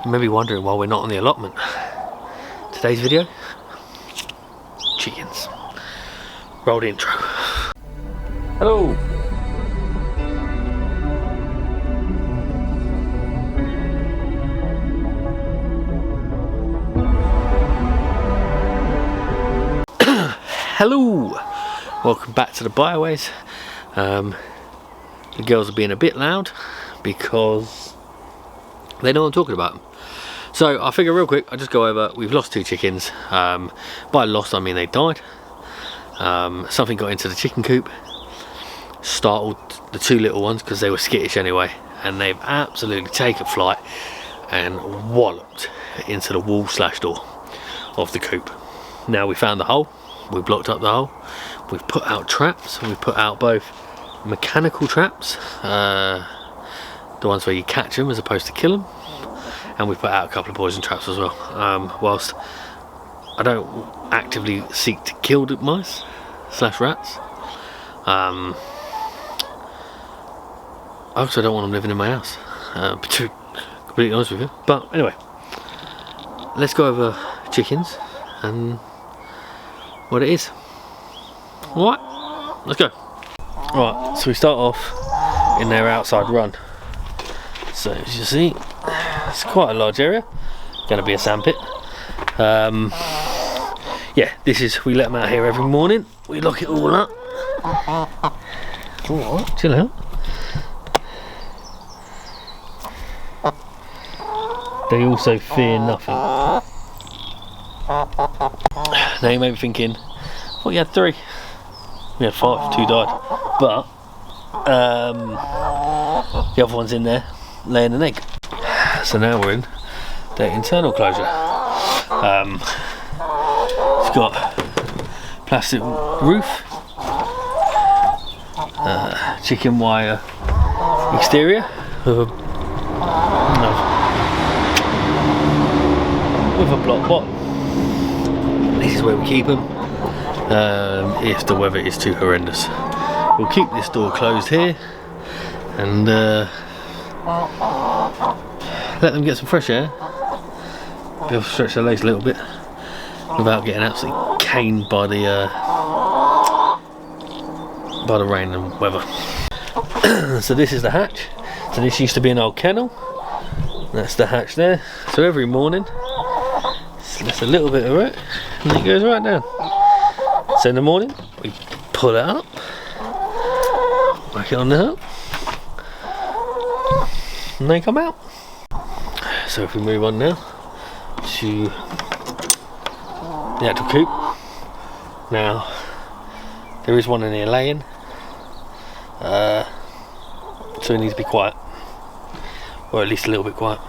You may be wondering why we're not on the allotment. Today's video, chickens. Roll the intro. Hello. Hello. Welcome back to the byways. The girls are being a bit loud because they know what I'm talking about. So I figure real quick, I'll just go over, we've lost 2 chickens. By lost I mean they died. Something got into the chicken coop, startled the 2 little ones because they were skittish anyway, and they've absolutely taken flight and walloped into the wall / door of the coop. Now we found the hole, we blocked up the hole, we've put out traps, we've put out both mechanical traps, the ones where you catch them as opposed to kill them, and we've put out a couple of poison traps as well. Whilst I don't actively seek to kill the mice / rats, I also don't want them living in my house, to be completely honest with you. But anyway, let's go over chickens and what it is. Alright, let's go. Alright, so we start off in their outside run. So as you see, it's quite a large area, going to be a sandpit. Yeah, this is, we let them out here every morning, we lock it all up. Alright, chill out. They also fear nothing. Now you may be thinking, well, you had 3. We had 5, 2 died. But the other one's in there laying an egg. So now we're in the internal closure. It's got plastic roof, chicken wire exterior with a block bottom. This is where we keep them if the weather is too horrendous. We'll keep this door closed here and let them get some fresh air. Be able to stretch their legs a little bit without getting absolutely caned by the rain and weather. So this is the hatch. So this used to be an old kennel. That's the hatch there. So every morning, just a little bit of it, and it goes right down. So in the morning, we pull it up, whack it on the hook, and they come out. So if we move on now to the actual coop. Now there is one in here laying, so it needs to be quiet, or at least a little bit quiet.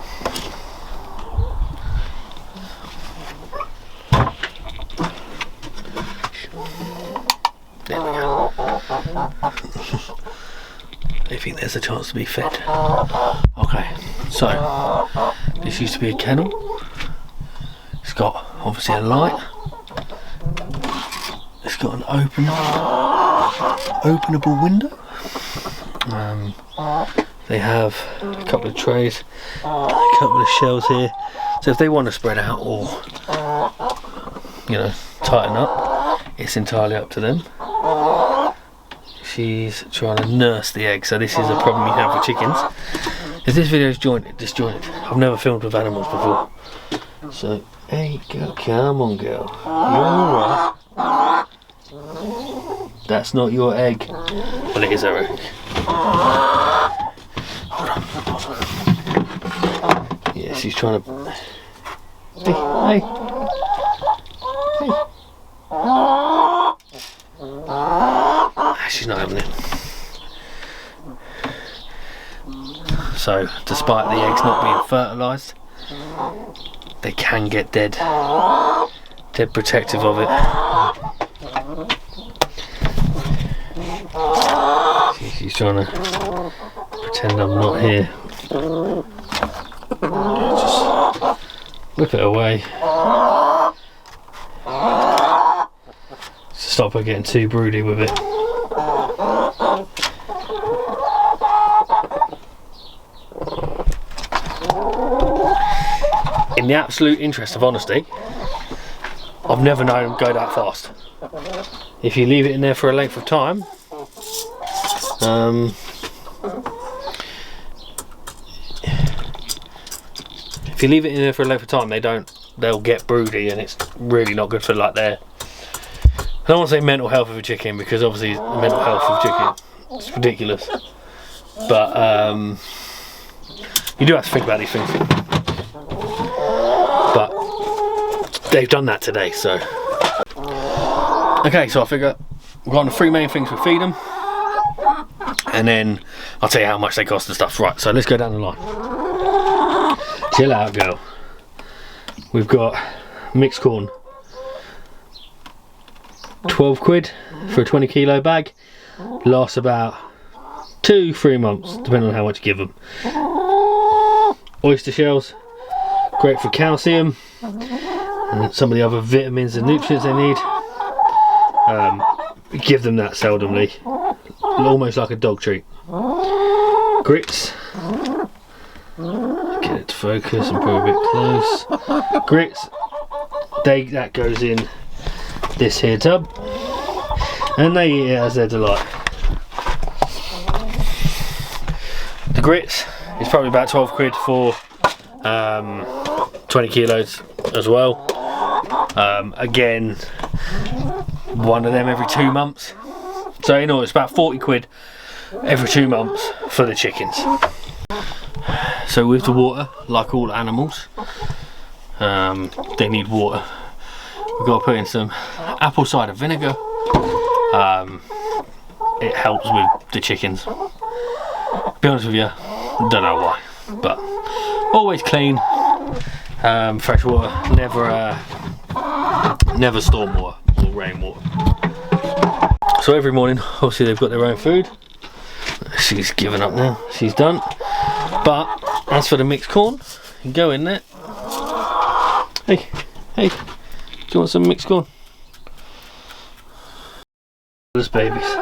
There we go. I think there's a chance to be fed. Okay, so this used to be a kennel. It's got obviously a light. It's got an openable window. They have a couple of trays, a couple of shelves here. So if they want to spread out or, you know, tighten up, it's entirely up to them. She's trying to nurse the egg, so this is a problem you have with chickens. If this video is disjointed, I've never filmed with animals before. So, hey girl, come on girl, you're alright. That's not your egg. Well, it is her egg. Hold on. Yeah, she's trying to... Hey. She's not having it. So, despite the eggs not being fertilised, they can get dead. Dead protective of it. She's trying to pretend I'm not here. Just whip it away. Stop her getting too broody with it. in the absolute interest of honesty, I've never known them go that fast. If you leave it in there for a length of time, if you leave it in there for a length of time, they'll get broody, and it's really not good for like their, I don't want to say mental health of a chicken, because obviously the mental health of chicken is ridiculous, but you do have to think about these things. But they've done that today, so. Okay, so I figure we've got the 3 main things we feed them, and then I'll tell you how much they cost and stuff. Right, so let's go down the line. Chill out, girl. We've got mixed corn, 12 quid for a 20 kilo bag. Lasts about 2-3 months, depending on how much you give them. Oyster shells, great for calcium and some of the other vitamins and nutrients they need. Give them that seldomly, almost like a dog treat. Grits, get it to focus and put a bit close. Grits, that goes in this here tub, and they eat it as their delight. The grits is probably about 12 quid for 20 kilos as well. Again, one of them every 2 months, so you know it's about 40 quid every 2 months for the chickens. So with the water, like all animals, they need water. We've got to put in some apple cider vinegar. It helps with the chickens. To be honest with you, don't know why, but always clean, fresh water, never storm water or rainwater. So every morning, obviously they've got their own food. She's given up now, she's done. But as for the mixed corn, you go in there. Hey, do you want some mixed corn? Those babies.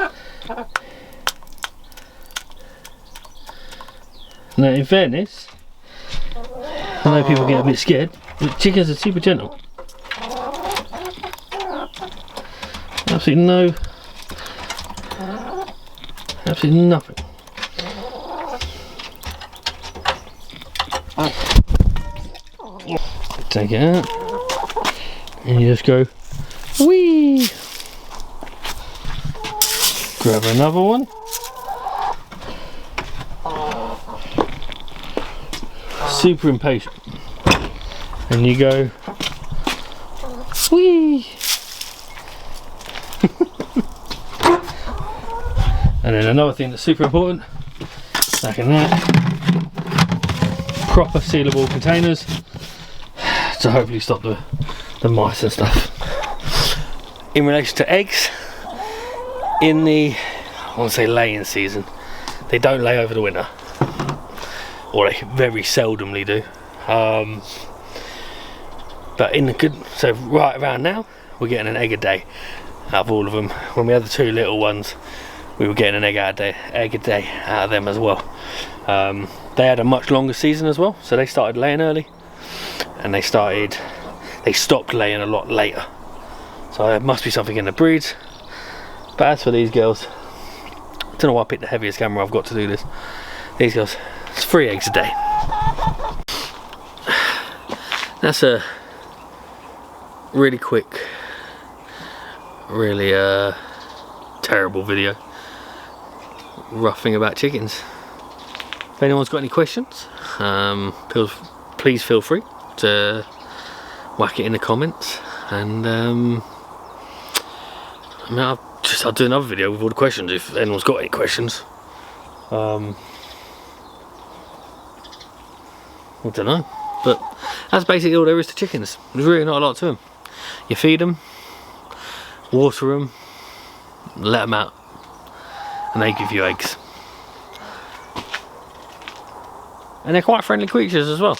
Now, in fairness, I know people get a bit scared, but chickens are super gentle. Absolutely nothing. Take it out, and you just go, whee! Grab another one. Super impatient, and you go, whee! And then another thing that's super important, back in that, proper sealable containers to hopefully stop the mice and stuff. In relation to eggs, in the, I want to say laying season, they don't lay over the winter, or they very seldomly do. But in the good, so right around now, we're getting an egg a day out of all of them. When we had the 2 little ones, we were getting an egg a day out of them as well. They had a much longer season as well, so they started laying early, and they stopped laying a lot later. So there must be something in the breeds. But as for these girls, I don't know why I picked the heaviest camera I've got to do this. These girls, it's 3 eggs a day. That's a really quick, really terrible video. Rough thing about chickens. If anyone's got any questions, please feel free to whack it in the comments, and I'll do another video with all the questions if anyone's got any questions. I don't know, but that's basically all there is to chickens. There's really not a lot to them. You feed them, water them, let them out, and they give you eggs. And they're quite friendly creatures as well.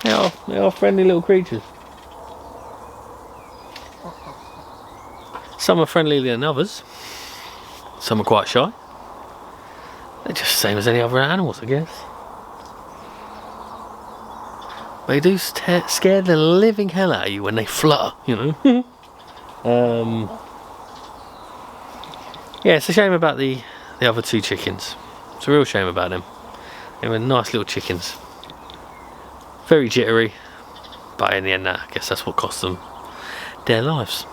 They are friendly little creatures. Some are friendlier than others. Some are quite shy. They're just the same as any other animals, I guess. They do scare the living hell out of you when they flutter, you know. Yeah, it's a shame about the other two chickens. It's a real shame about them. They were nice little chickens. Very jittery, but in the end, I guess that's what cost them their lives.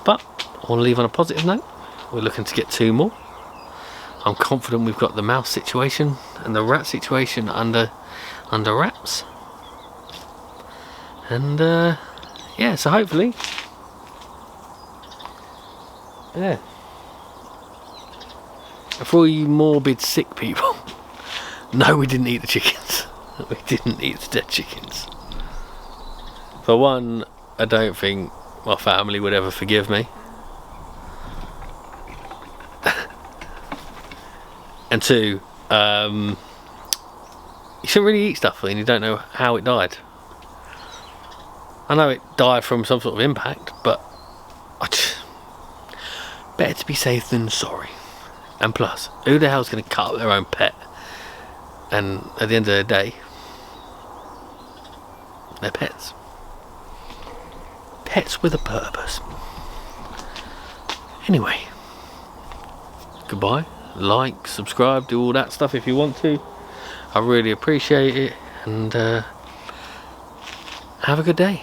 But I want to leave on a positive note. We're looking to get 2 more. I'm confident we've got the mouse situation and the rat situation under wraps. And yeah, so hopefully, yeah. For all you morbid sick people, no, we didn't eat the chickens. We didn't eat the dead chickens. For one, I don't think my family would ever forgive me. And 2, you shouldn't really eat stuff when you don't know how it died. I know it died from some sort of impact, but better to be safe than sorry. And plus, who the hell's going to cut up their own pet? And at the end of the day, they're pets. Pets with a purpose. Anyway, goodbye. Like, subscribe, do all that stuff if you want to. I really appreciate it, and have a good day.